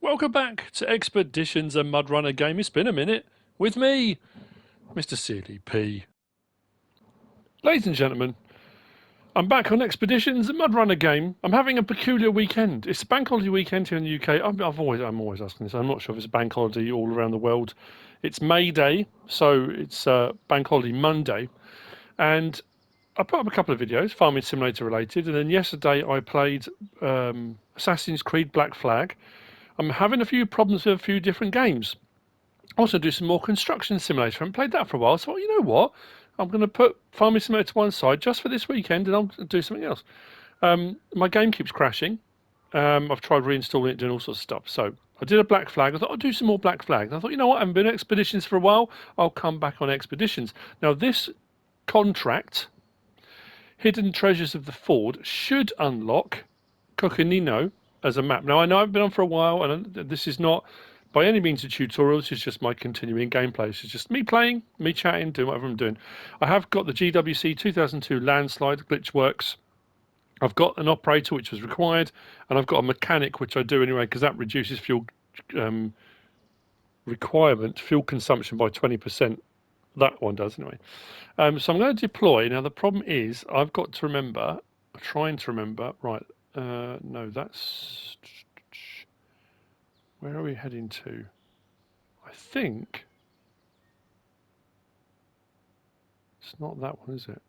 Welcome back to Expeditions, a Mudrunner game. It's been a minute with me, MrSealyp. Ladies and gentlemen, I'm back on Expeditions, a Mudrunner game. I'm having a peculiar weekend. It's a bank holiday weekend here in the UK. I'm always asking this. I'm not sure if it's a bank holiday all around the world. It's May Day, so it's bank holiday Monday, and I put up a couple of videos, Farming Simulator related, and then yesterday I played Assassin's Creed Black Flag. I'm having a few problems with a few different games. Also do some more Construction Simulator. I haven't played that for a while, so you know what? I'm going to put Farming Simulator to one side just for this weekend, and I'll do something else. My game keeps crashing. I've tried reinstalling it, doing all sorts of stuff. So I did a Black Flag. I thought I'll do some more Black Flags. I thought, you know what? I haven't been on Expeditions for a while. I'll come back on Expeditions. Now this contract, Hidden Treasures of the Ford, should unlock Coconino as a map. Now I know I've been on for a while, and this is not by any means a tutorial. This is just my continuing gameplay. This is just me playing, me chatting, doing whatever I'm doing. I have got the GWC 2002 Landslide Glitchworks. I've got an operator which was required, and I've got a mechanic which I do anyway because that reduces fuel fuel consumption by 20%. That one does anyway. So I'm going to deploy. Now the problem is I've got to remember, trying to remember, right. No, that's... Where are we heading to? I think... It's not that one, is it?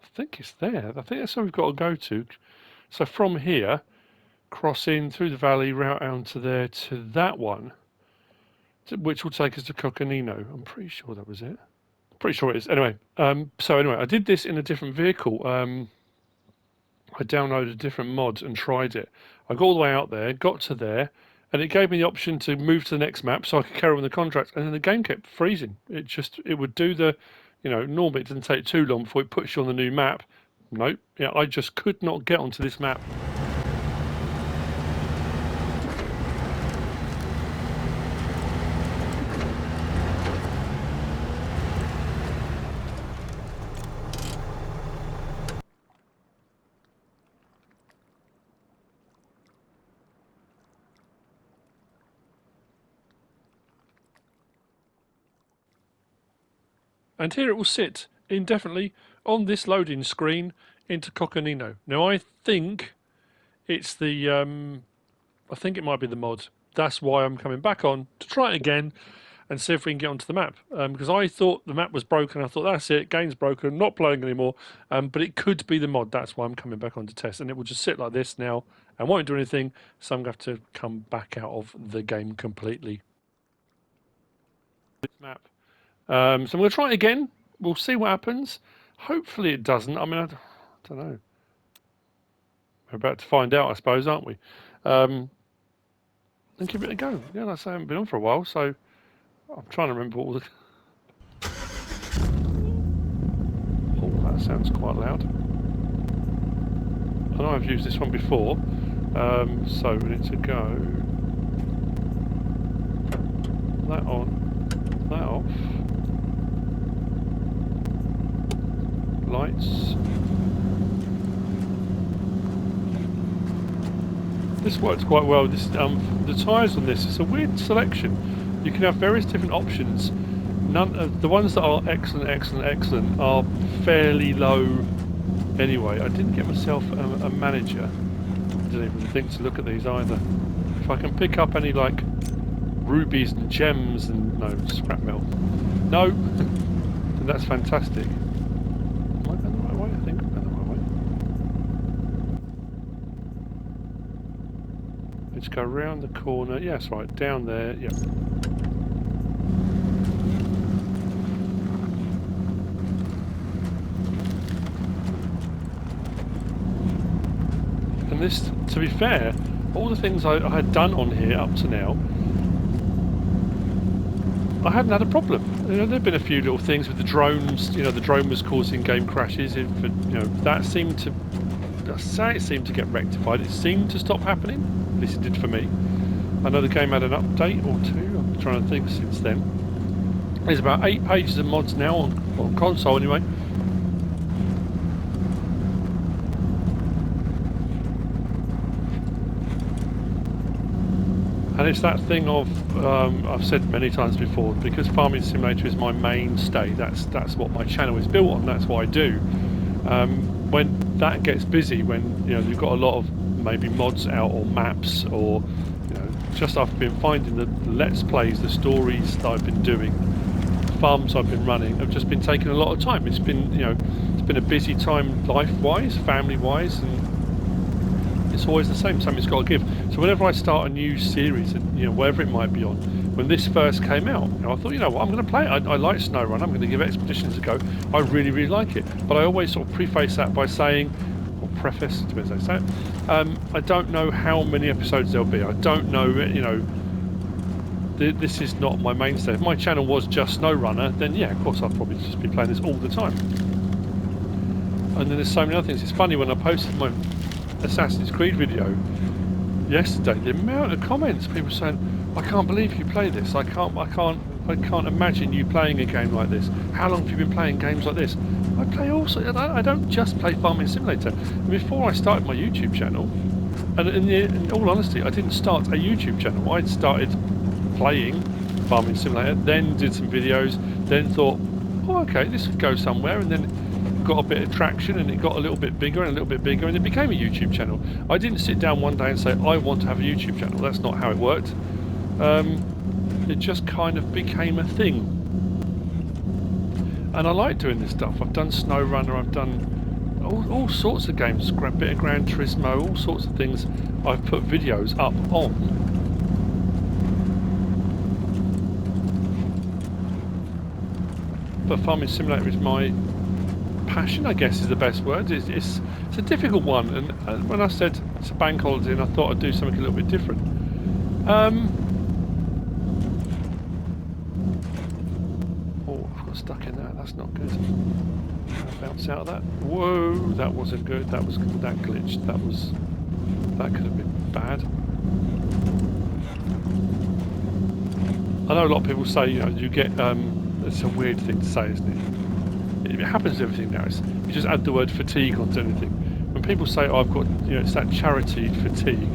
I think it's there. I think that's where we've got to go to. So from here, cross in through the valley, route out to there, to that one, which will take us to Coconino. I'm pretty sure that was it. Pretty sure it is. Anyway, so anyway, I did this in a different vehicle. I downloaded different mods and tried it. I got all the way out there, got to there, and it gave me the option to move to the next map so I could carry on the contract. And then the game kept freezing. It would do the, normally it doesn't take too long before it puts you on the new map. Nope. Yeah, I just could not get onto this map. And here it will sit indefinitely on this loading screen into Coconino. Now I think it's the, I think it might be the mod. That's why I'm coming back on to try it again and see if we can get onto the map. Because I thought the map was broken. I thought that's it, game's broken, not playing anymore. But it could be the mod. That's why I'm coming back on to test. And it will just sit like this now and won't do anything. So I'm going to have to come back out of the game completely. This map. So I'm going to try it again. We'll see what happens. Hopefully it doesn't. I mean, I don't know. We're about to find out, I suppose, aren't we? And give it a go. Yeah, like I say, I haven't been on for a while, so I'm trying to remember all the... Oh, that sounds quite loud. I know I've used this one before, so we need to go... That on, that off. Lights. This works quite well. This the tyres on this, it's a weird selection. You can have various different options. None of the ones that are excellent are fairly low anyway. I didn't get myself a manager. I didn't even think to look at these either. If I can pick up any like rubies and gems and no scrap metal. No, then that's fantastic. Am I going the right way? I think I'm going the right way. Let's go around the corner. Yes, right, down there. Yep. And this, to be fair, all the things I had done on here up to now, I hadn't had a problem. There'd been a few little things with the drones. The drone was causing game crashes. That seemed to... I say it seemed to get rectified. It seemed to stop happening. At least it did for me. I know the game had an update or two. I'm trying to think since then. There's about 8 pages of mods now on console anyway. And it's that thing of, I've said many times before, because Farming Simulator is my mainstay, that's what my channel is built on, that's what I do. When that gets busy, when you've got a lot of maybe mods out or maps, or just I've been finding the Let's Plays, the stories that I've been doing, the farms I've been running, have just been taking a lot of time. It's been it's been a busy time life-wise, family-wise, and it's always the same. Something's got to give. So whenever I start a new series, and wherever it might be on, when this first came out, I thought, what, I'm going to play it. I like SnowRunner. I'm going to give Expeditions a go. I really, really like it. But I always sort of preface that by saying, or preface, depends how you say it. I don't know how many episodes there'll be. I don't know. This is not my mainstay. If my channel was just SnowRunner, then yeah, of course I'd probably just be playing this all the time. And then there's so many other things. It's funny, when I posted my Assassin's Creed video yesterday, the amount of comments, people saying, I can't believe you play this, I can't imagine you playing a game like this, how long have you been playing games like this? I play also, I don't just play Farming Simulator. And before I started my YouTube channel, and in all honesty, I didn't start a YouTube channel. I'd started playing Farming Simulator, then did some videos, then thought, oh okay, this could go somewhere, and then got a bit of traction, and it got a little bit bigger and a little bit bigger, and it became a YouTube channel. I didn't sit down one day and say, I want to have a YouTube channel. That's not how it worked. It just kind of became a thing. And I like doing this stuff. I've done SnowRunner, I've done all sorts of games, a bit of Gran Turismo, all sorts of things I've put videos up on. But Farming Simulator is my passion, I guess is the best word. It's a difficult one, and when I said it's a bank holiday and I thought I'd do something a little bit different, oh, I've got stuck in that. That's not good. I'll bounce out of that. Whoa, that wasn't good. That glitched. That could have been bad. I know a lot of people say, you get it's a weird thing to say, isn't it? It happens to everything now. You just add the word fatigue onto anything. When people say, oh, I've got, it's that charity fatigue.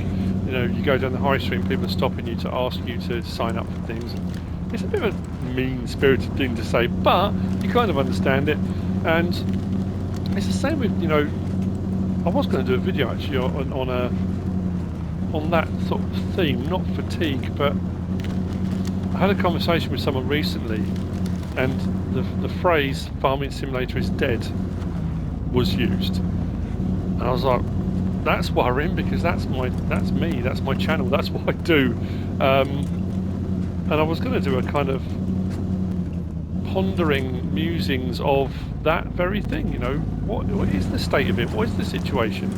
You go down the high street and people are stopping you to ask you to sign up for things. It's a bit of a mean-spirited thing to say, but you kind of understand it. And it's the same with, I was going to do a video actually on that sort of theme, not fatigue, but I had a conversation with someone recently, and the phrase Farming Simulator is dead was used, and I was like, that's worrying, because that's me, that's my channel, that's what I do. And I was going to do a kind of pondering musings of that very thing. What is the state of it, what is the situation?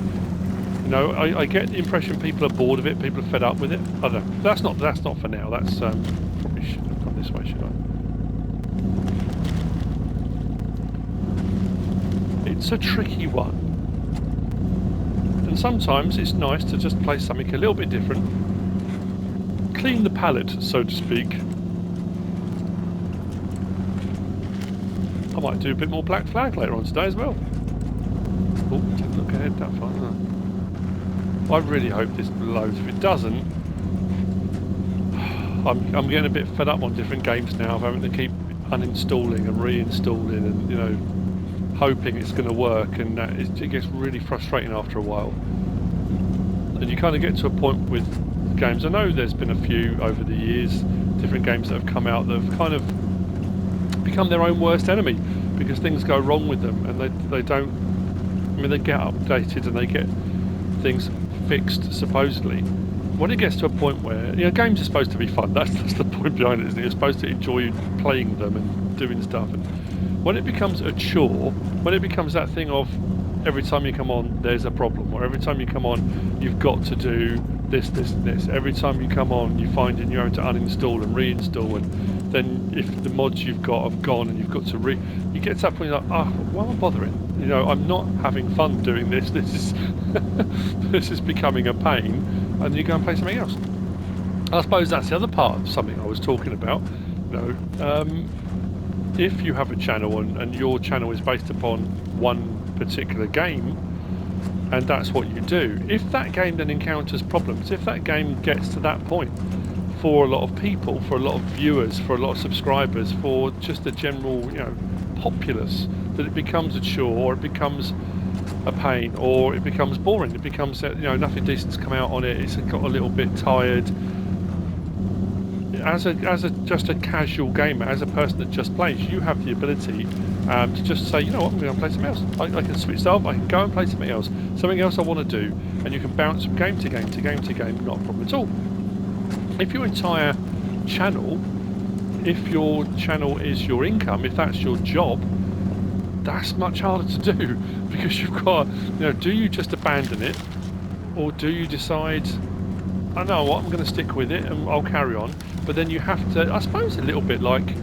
I get the impression people are bored of it, people are fed up with it. I don't know, that's not for now. That's probably shouldn't have gone this way, should I? It's a tricky one, and sometimes it's nice to just play something a little bit different, clean the palette, so to speak. I might do a bit more Black Flag later on today as well. Oh, didn't look ahead that far, huh? I really hope this loads. If it doesn't, I'm getting a bit fed up on different games now of having to keep uninstalling and reinstalling, and hoping it's going to work, and it gets really frustrating after a while. And you kind of get to a point with games. I know there's been a few over the years, different games that have come out that have kind of become their own worst enemy, because things go wrong with them, and they don't. I mean, they get updated and they get things fixed supposedly. When it gets to a point where games are supposed to be fun, that's the point behind it, isn't it? You're supposed to enjoy playing them and doing stuff, and when it becomes a chore, when it becomes that thing of every time you come on there's a problem, or every time you come on you've got to do this, this and this, every time you come on you find you're having to uninstall and reinstall, and then if the mods you've got have gone and you've got to you get to that point, you're like, oh, why am I bothering? I'm not having fun doing this. This is this is becoming a pain, and you go and play something else. I suppose that's the other part of something I was talking about. If you have a channel and your channel is based upon one particular game, and that's what you do, if that game then encounters problems, if that game gets to that point for a lot of people, for a lot of viewers, for a lot of subscribers, for just the general, populace, that it becomes a chore, or it becomes a pain, or it becomes boring. It becomes, nothing decent's come out on it. It's got a little bit tired. As just a casual gamer, as a person that just plays, you have the ability to just say, you know what, I'm going to play something else. I can switch that off. I can go and play something else I want to do, and you can bounce from game to game to game to game, not a problem at all. If your entire channel, if your channel is your income, if that's your job, that's much harder to do, because you've got, do you just abandon it, or do you decide, I know what, I'm going to stick with it and I'll carry on? But then you have to, I suppose, a little bit like,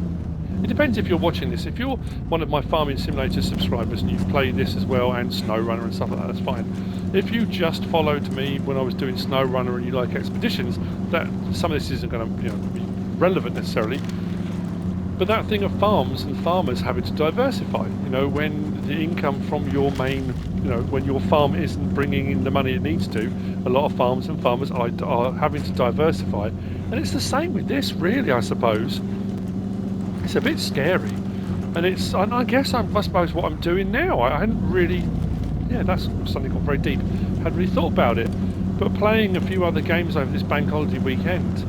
it depends if you're watching this. If you're one of my Farming Simulator subscribers and you play this as well, and SnowRunner and stuff like that, that's fine. If you just followed me when I was doing SnowRunner and you like expeditions, that some of this isn't going to be relevant necessarily. But that thing of farms and farmers having to diversify, when the income from your main, when your farm isn't bringing in the money it needs to, a lot of farms and farmers are having to diversify. And it's the same with this, really, I suppose. It's a bit scary. And I guess I suppose what I'm doing now, I hadn't really, that's suddenly got very deep, hadn't really thought about it. But playing a few other games over this bank holiday weekend,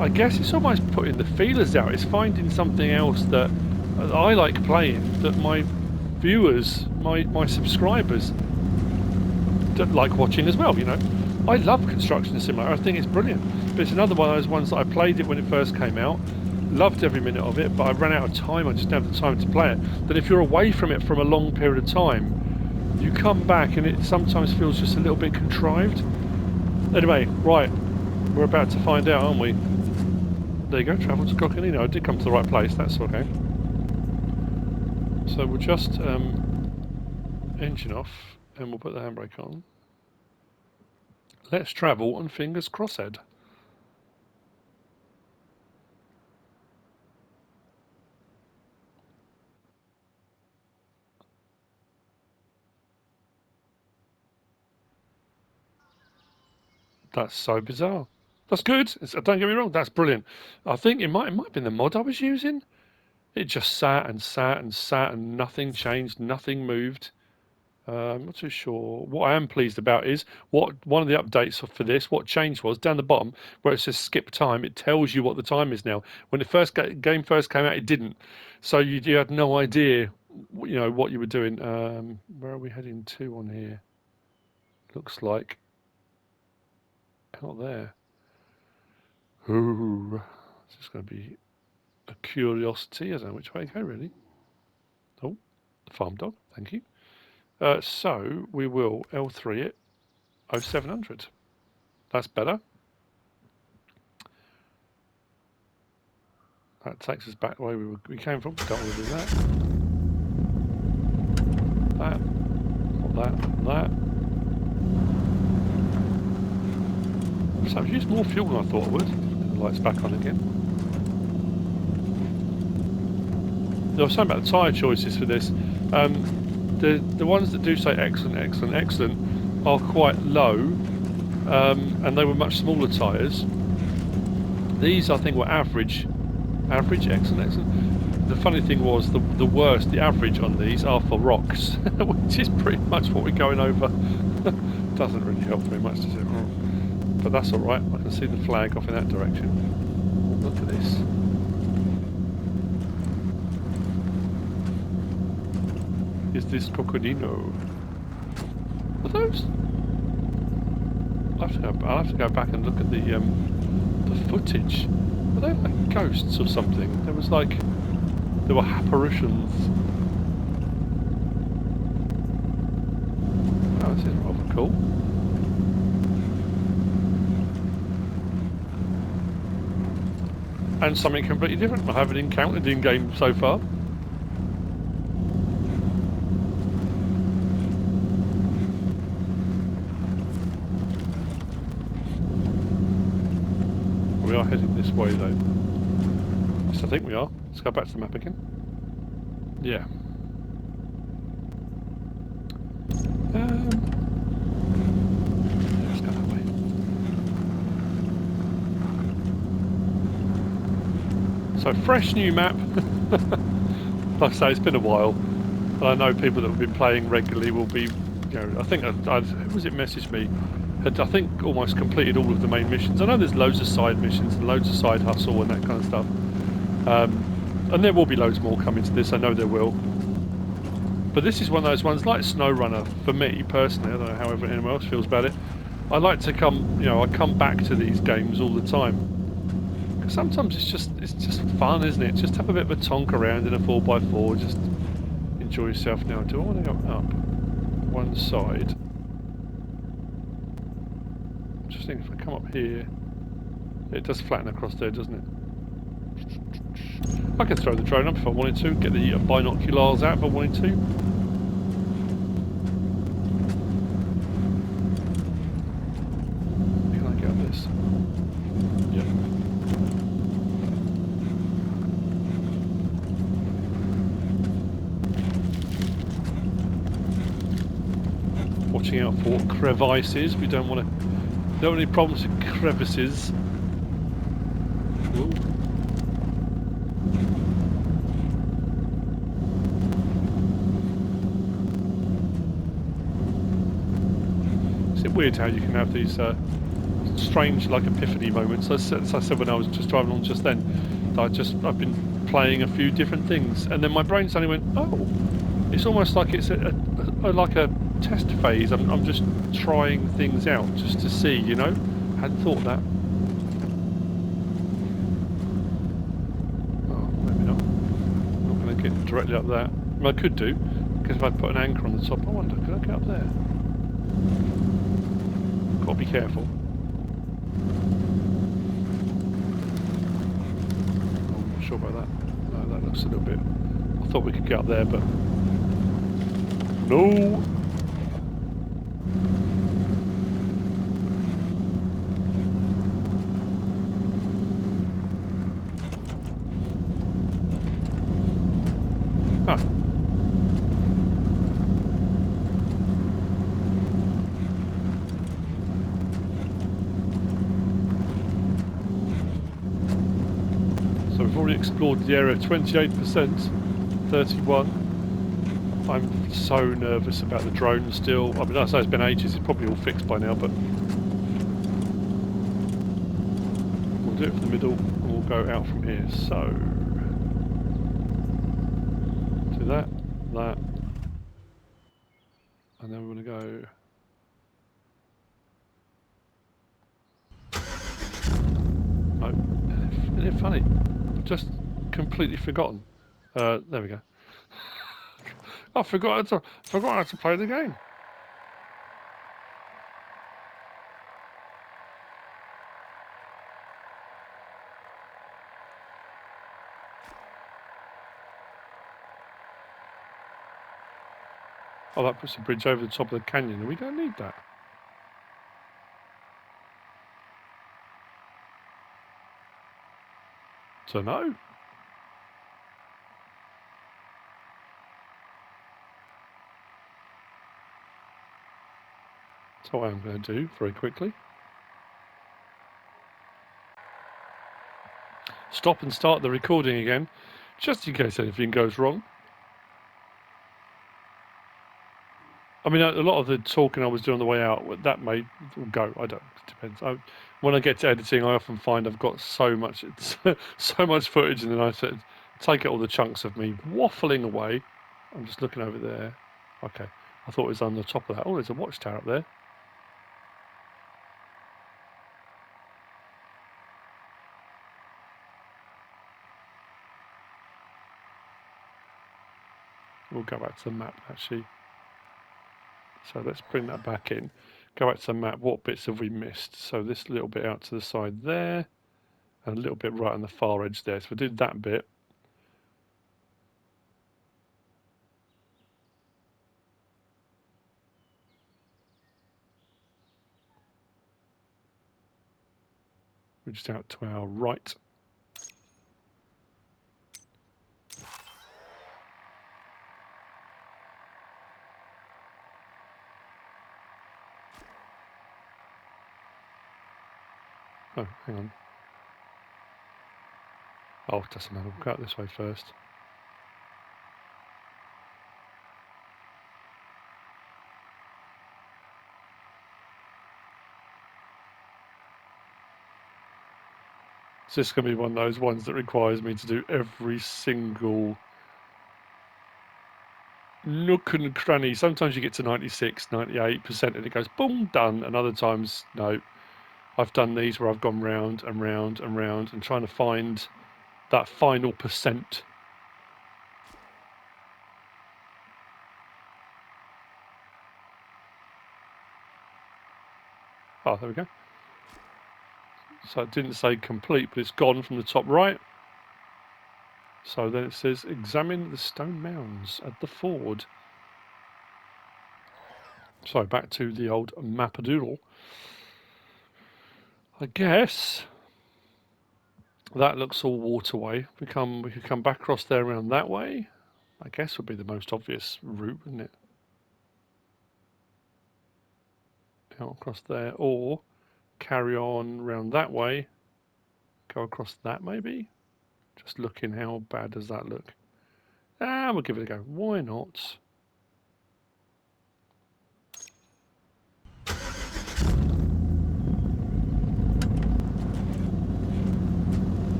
I guess it's almost putting the feelers out. It's finding something else that I like playing, that my viewers, my subscribers don't like watching as well, I love Construction Simulator. I think it's brilliant. But it's another one of those ones that I played it when it first came out, loved every minute of it, but I ran out of time. I just didn't have the time to play it. Then if you're away from it from a long period of time, you come back and it sometimes feels just a little bit contrived. Anyway, right, we're about to find out, aren't we? There you go, travel to Coconino. I did come to the right place, that's okay. So we'll just engine off and we'll put the handbrake on. Let's travel and fingers crossed. That's so bizarre. That's good. Don't get me wrong, that's brilliant. I think it might have been the mod I was using. It just sat and sat and sat and nothing changed, nothing moved. I'm not too sure. What I am pleased about is one of the updates for this, what changed was down the bottom where it says skip time, it tells you what the time is now. When the game first came out, it didn't. So you had no idea, what you were doing. Where are we heading to on here? Looks like out there. Ooh, this is going to be a curiosity. I don't know which way to go, really. Oh, the farm dog, thank you. So we will L3 it 0700. That's better. That takes us back the way we came from. Don't want to do that. That. That. So I've used more fuel than I thought I would. The light's back on again. There was something about the tyre choices for this. The ones that do say excellent, excellent, excellent are quite low, and they were much smaller tyres. These, I think, were average, excellent, excellent. The funny thing was, the worst, the average on these are for rocks, which is pretty much what we're going over. Doesn't really help very much, does it? But that's all right. I can see the flag off in that direction. Look at this. Is this Coconino? Are those? I'll have to go back and look at the footage. Are they like ghosts or something? There were apparitions. Oh, this is rather cool. And something completely different I haven't encountered in game so far. We are heading this way though. Yes, I think we are. Let's go back to the map again. Yeah. Let's go that way. So fresh new map. Like I say, it's been a while, and I know people that have been playing regularly will be, you know, I think who was it messaged me? Had I think almost completed all of the main missions. I know there's loads of side missions and loads of side hustle and that kind of stuff. And there will be loads more coming to this. I know there will. But this is one of those ones like SnowRunner for me personally. I don't know how anyone else feels about it. I like to come, you know, I come back to these games all the time. Because sometimes it's just fun, isn't it? Just have a bit of a tonk around in a 4x4. Just enjoy yourself. Now, do I want to go up one side? Just think if I come up here, it does flatten across there, doesn't it? I could throw the drone up if I wanted to, get the binoculars out if I wanted to. Can I get up this? Yeah. Watching out for crevices. We don't want any problems with crevices. Ooh. Is it weird how you can have these strange, like, epiphany moments? As I said when I was just driving on just then, I've been playing a few different things, and then my brain suddenly went, oh, it's almost like it's like a test phase. I'm just trying things out just to see, you know. Hadn't thought that. Oh, maybe not. I'm not going to get directly up there. I mean, I could do, because if I put an anchor on the top, I wonder, could I get up there? Got to be careful. I'm not sure about that. No, that looks a little bit... I thought we could get up there, but... No! Ah. So we've already explored the area, 28%, 31. I'm so nervous about the drone still. I mean, I say it's been ages, it's probably all fixed by now, but we'll do it from the middle and we'll go out from here. So, do that, and then we're going to go... Oh, isn't it funny? I've just completely forgotten. There we go. I forgot how to play the game. Oh, that puts a bridge over the top of the canyon, and we don't need that. So no. That's what I'm going to do very quickly. Stop and start the recording again, just in case anything goes wrong. I mean, a lot of the talking I was doing on the way out, that may go. I don't. It depends. When I get to editing, I often find I've got so much footage, and then I take out all the chunks of me waffling away. I'm just looking over there. Okay, I thought it was on the top of that. Oh, there's a watchtower up there. We'll go back to the map actually. So let's bring that back in. Go back to the map. What bits have we missed? So this little bit out to the side there, and a little bit right on the far edge there. So we did that bit. We're just out to our right. Oh, hang on. Oh, it doesn't matter. We'll go out this way first. So this is going to be one of those ones that requires me to do every single nook and cranny. Sometimes you get to 96, 98% and it goes boom, done. And other times, no. I've done these where I've gone round and round and round and trying to find that final percent. Oh, there we go. So it didn't say complete, but it's gone from the top right. So then it says examine the stone mounds at the ford. So back to the old mapadoodle. I guess that looks all waterway. We could come back across there around that way. I guess would be the most obvious route, wouldn't it? Out across there, or carry on round that way. Go across that maybe. Just looking, how bad does that look? We'll give it a go. Why not?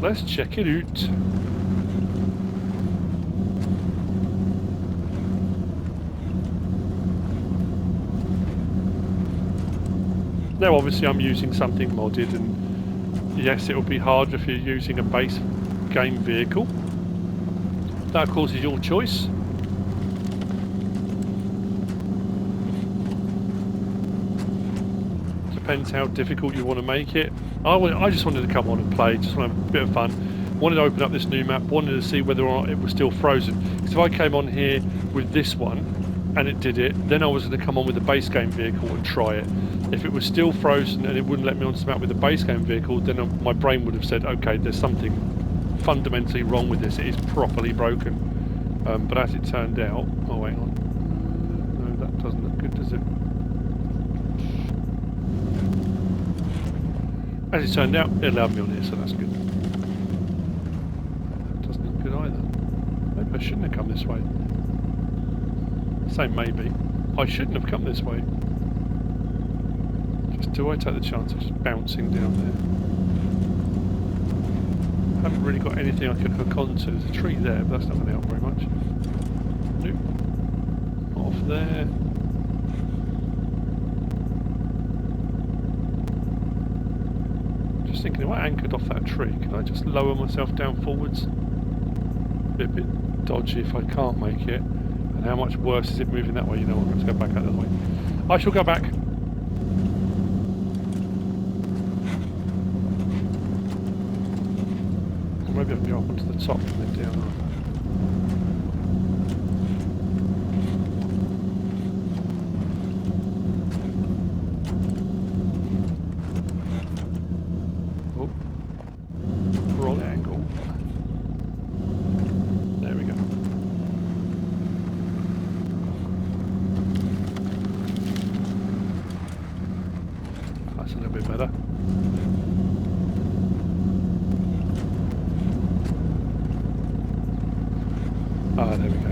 Let's check it out. Now obviously I'm using something modded, and yes, it will be hard if you're using a base game vehicle. That of course is your choice. Depends how difficult you want to make it. I just wanted to come on and play, just want to have a bit of fun. Wanted to open up this new map, wanted to see whether or not it was still frozen. Because if I came on here with this one and it did it, then I was going to come on with the base game vehicle and try it. If it was still frozen and it wouldn't let me onto the map with the base game vehicle, then my brain would have said, okay, there's something fundamentally wrong with this. It is properly broken. But as it turned out, oh hang on, no, that doesn't look good, does it? As it turned out, it allowed me on here, so that's good. That doesn't look good either. Maybe I shouldn't have come this way. Say maybe. I shouldn't have come this way. Just do I take the chance of just bouncing down there? I haven't really got anything I can hook onto. There's a tree there, but that's not going to help very much. Nope. Not off there. Just thinking, if I anchored off that tree, can I just lower myself down forwards? Be a bit dodgy if I can't make it. And how much worse is it moving that way? You know what, let's go back out the other way. I shall go back. Or maybe I can go up onto the top and then down. Wrong angle. There we go. That's a little bit better. Ah, there we go.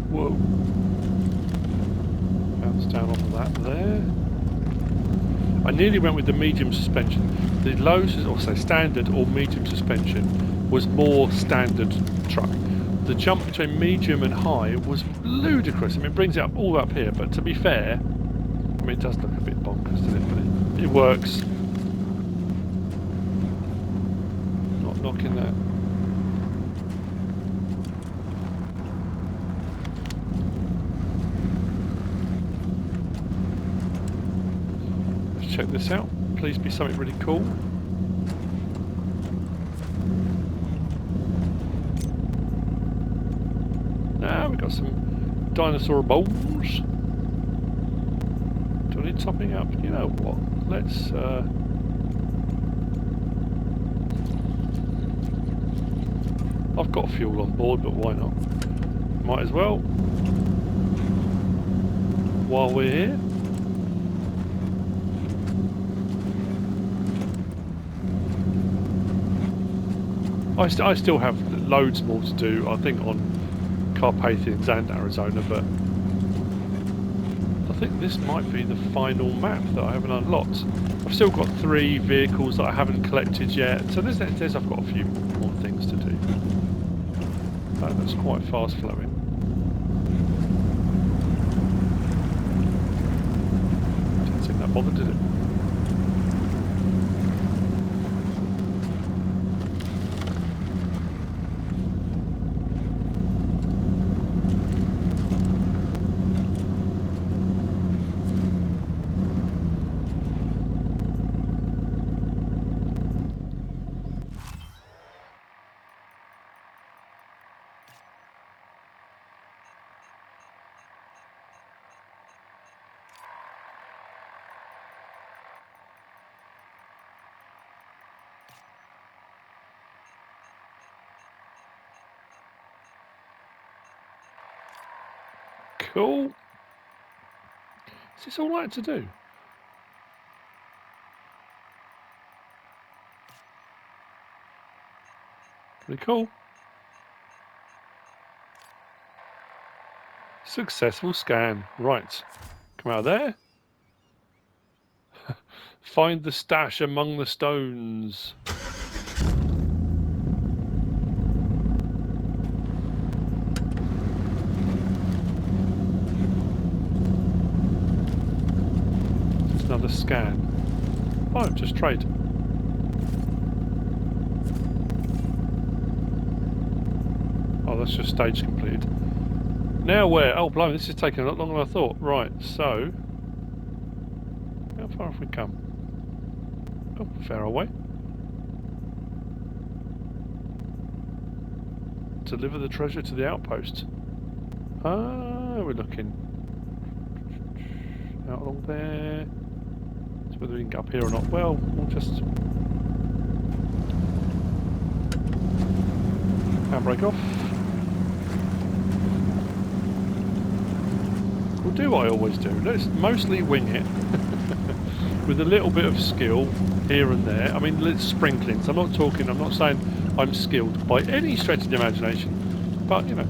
Whoa. Bounce down off of that there. I nearly went with the medium suspension. The low, or say standard or medium suspension, was more standard truck. The jump between medium and high was ludicrous. I mean, it brings it up all up here, but to be fair, I mean, it does look a bit bonkers, doesn't it? But it works. Not knocking that. Let's check this out. Please be something really cool. We've got some dinosaur bones. Do I need topping up? You know what? Let's I've got fuel on board, but why not? Might as well. While we're here. I still have loads more to do, I think, on Carpathians and Arizona, but I think this might be the final map that I haven't unlocked. I've still got 3 vehicles that I haven't collected yet, so there's I've got a few more things to do. That's quite fast flowing. Didn't seem that bothered, did it? Cool. Is this all right to do? Pretty cool. Successful scan. Right. Come out of there. Find the stash among the stones. Another scan. Oh, just trade. Oh, that's just stage completed. Now where? Oh, blimey, this is taking a lot longer than I thought. Right, so... how far have we come? Oh, fair away. Deliver the treasure to the outpost. Ah, we're looking. Out along there. Whether we can get up here or not. Well, we'll just handbrake off. We'll do what I always do. Let's mostly wing it with a little bit of skill here and there. I mean, let's sprinklings. I'm not saying I'm skilled by any stretch of the imagination, but you know,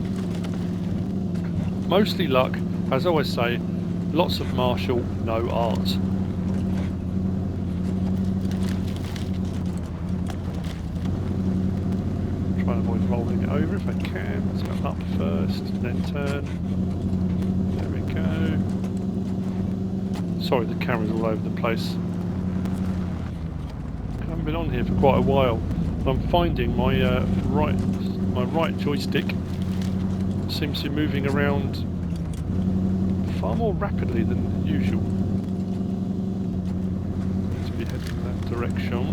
mostly luck. As I always say, lots of martial, no art. Try and avoid rolling it over if I can. Let's go up first, then turn. There we go. Sorry, the camera's all over the place. I haven't been on here for quite a while. I'm finding my right joystick seems to be moving around far more rapidly than usual. Let's be heading in that direction.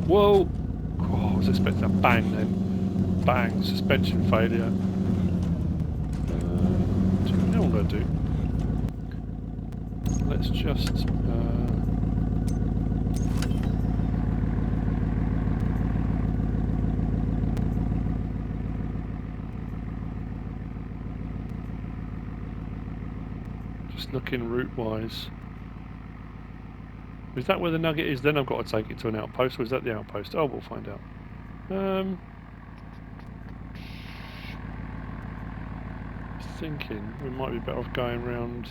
Whoa! Oh, I was expecting a bang then. Bang, suspension failure. Do you know what I'm going to do? Let's just... just looking route-wise. Is that where the nugget is? Then I've got to take it to an outpost, or is that the outpost? Oh, we'll find out. Thinking we might be better off going round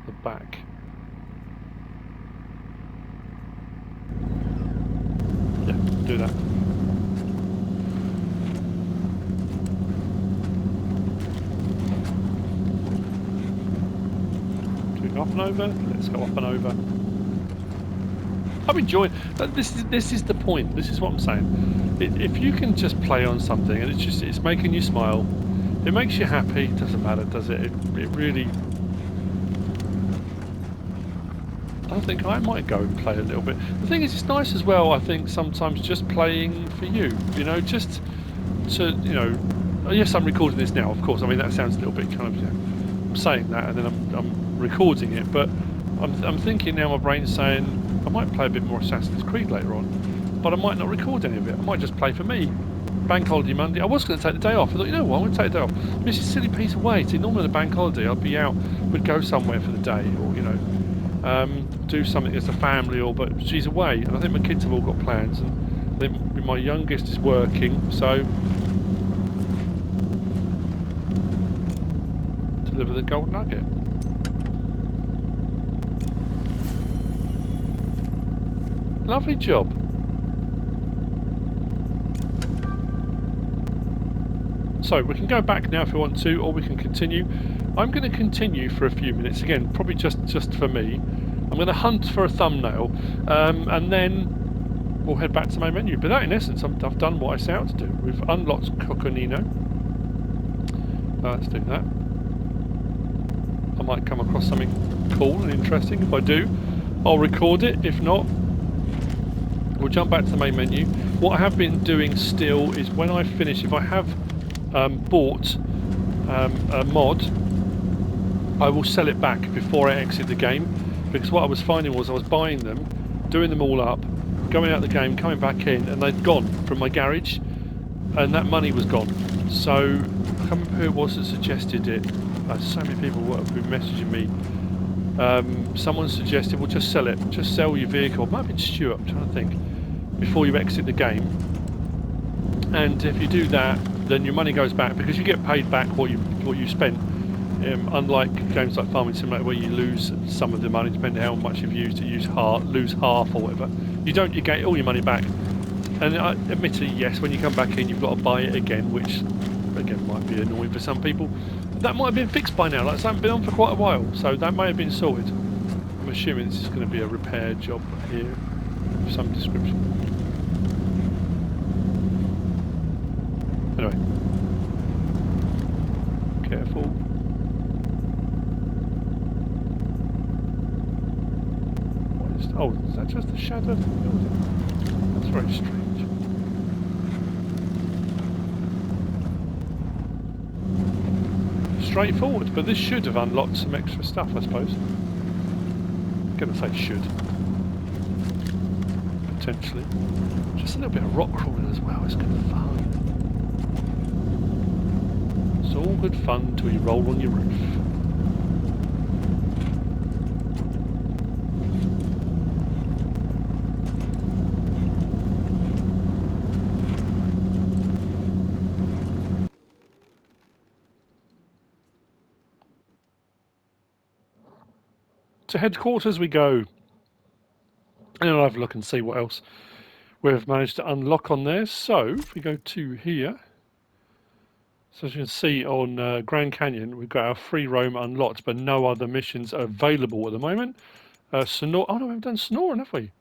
the back. Yeah, do that. Doing up and over. Let's go up and over. I'm enjoying. This is the point. This is what I'm saying. If you can just play on something and it's making you smile, it makes you happy. It doesn't matter, does it? It really. I think I might go and play a little bit. The thing is, it's nice as well. I think sometimes just playing for you. You know, just to yes, I'm recording this now. Of course, I mean that sounds a little bit kind of. I'm saying that and then I'm recording it, but I'm thinking now. My brain's saying. I might play a bit more Assassin's Creed later on, but I might not record any of it. I might just play for me. bank holiday Monday. I was going to take the day off. I thought, you know what, I'm going to take the day off. MrSealyp's away. See, normally on a bank holiday, I'd be out, would go somewhere for the day, or you know, do something as a family. But she's away, and I think my kids have all got plans, and I think my youngest is working, so deliver the gold nugget. Lovely job. So we can go back now if we want to, or we can continue. I'm going to continue for a few minutes, again, probably just for me. I'm going to hunt for a thumbnail, and then we'll head back to my menu. But that, in essence, I've done what I set out to do. We've unlocked Coconino. Let's do that. I might come across something cool and interesting. If I do, I'll record it. If not, we'll jump back to the main menu. What I have been doing still is when I finish, if I have bought a mod, I will sell it back before I exit the game, because what I was finding was I was buying them, doing them all up, going out the game, coming back in, and they'd gone from my garage, and that money was gone. So I can't remember who it was that suggested it. So many people have been messaging me. Someone suggested, well, just sell it, just sell your vehicle. It might have been Stuart, I'm trying to think, before you exit the game. And if you do that, then your money goes back, because you get paid back what you spent. Unlike games like Farming Simulator, where you lose some of the money depending on how much you've used, lose half or whatever. You get all your money back. And admittedly, yes, when you come back in, you've got to buy it again, which again might be annoying for some people. That might have been fixed by now. Like, it's been on for quite a while, so that may have been sorted. I'm assuming this is going to be a repair job here of some description. Anyway, careful. What is? Oh, is that just the shadow of the building? That's very strange. Straightforward, but this should have unlocked some extra stuff, I suppose. I'm going to say should. Potentially. Just a little bit of rock crawling as well, it's good fun. It's all good fun till you roll on your roof. To headquarters we go. And I'll have a look and see what else we've managed to unlock on there. So, if we go to here, so as you can see on Grand Canyon, we've got our free roam unlocked, but no other missions available at the moment. Sonora, oh no, we haven't done Sonoran, have we?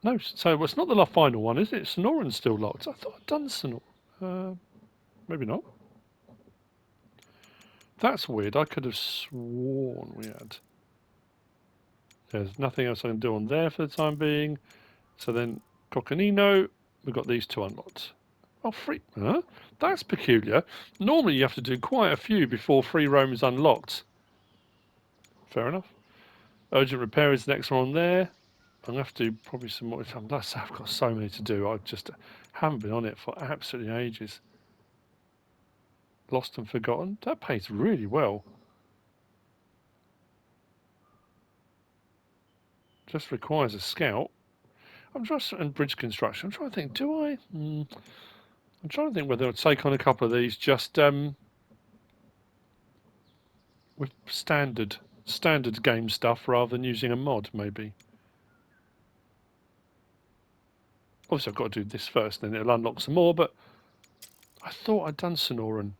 No, so it's not the final one, is it? Sonoran's still locked. I thought I'd done Sonora. Maybe not. That's weird. I could have sworn we had. There's nothing else I can do on there for the time being. So then, Coconino, we've got these two unlocked. Oh, free. Huh? That's peculiar. Normally you have to do quite a few before free roam is unlocked. Fair enough. Urgent repair is the next one on there. I'm going to have to do probably some more. I've got so many to do. I just haven't been on it for absolutely ages. Lost and Forgotten. That pays really well. Just requires a scout. And bridge construction. I'm trying to think. Do I? I'm trying to think whether I'd take on a couple of these just with standard game stuff rather than using a mod, maybe. Obviously, I've got to do this first, then it'll unlock some more. But I thought I'd done Sonoran.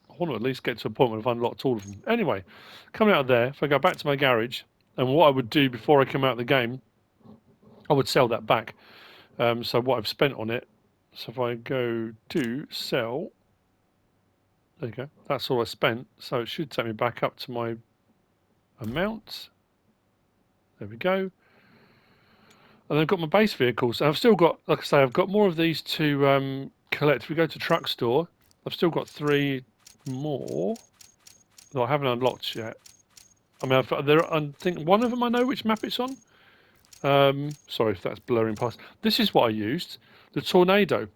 I want to at least get to a point where I've unlocked all of them. Anyway, coming out of there, if I go back to my garage, and what I would do before I come out of the game, I would sell that back. So what I've spent on it. So if I go to sell, there you go. That's all I spent. So it should take me back up to my amount. There we go. And I've got my base vehicles. And I've still got, like I say, I've got more of these to collect. If we go to Truck Store, I've still got 3 more that I haven't unlocked yet. I mean, I think one of them I know which map it's on. Sorry if that's blurring past. This is what I used, the Tornado.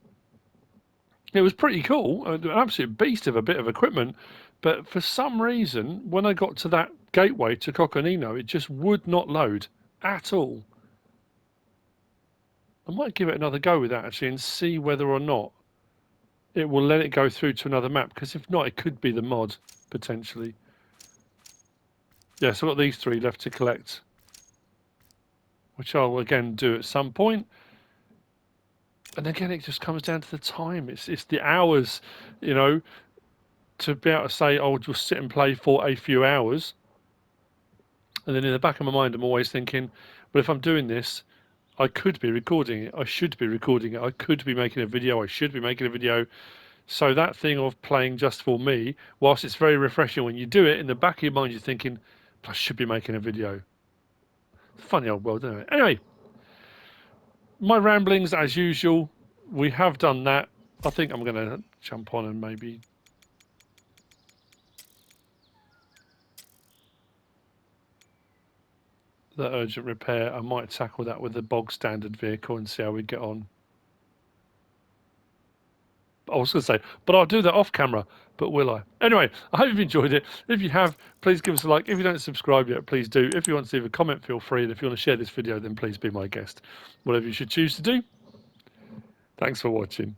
It was pretty cool, an absolute beast of a bit of equipment, but for some reason, when I got to that gateway to Coconino, it just would not load at all. I might give it another go with that actually and see whether or not it will let it go through to another map, because if not, it could be the mod, potentially. Yeah, so I've got these 3 left to collect, which I'll again do at some point. And again, it just comes down to the time. It's the hours, you know, to be able to say, I'll just sit and play for a few hours. And then in the back of my mind, I'm always thinking, but if I'm doing this, I could be recording it. I should be recording it. I could be making a video. I should be making a video. So that thing of playing just for me, whilst it's very refreshing when you do it, in the back of your mind, you're thinking, I should be making a video. Funny old world, isn't it? Anyway, my ramblings as usual. We have done that. I think I'm going to jump on and maybe the urgent repair. I might tackle that with the bog standard vehicle and see how we get on. I was going to say, but I'll do that off camera, but will I? Anyway, I hope you've enjoyed it. If you have, please give us a like. If you don't subscribe yet, please do. If you want to leave a comment, feel free. And if you want to share this video, then please be my guest. Whatever you should choose to do. Thanks for watching.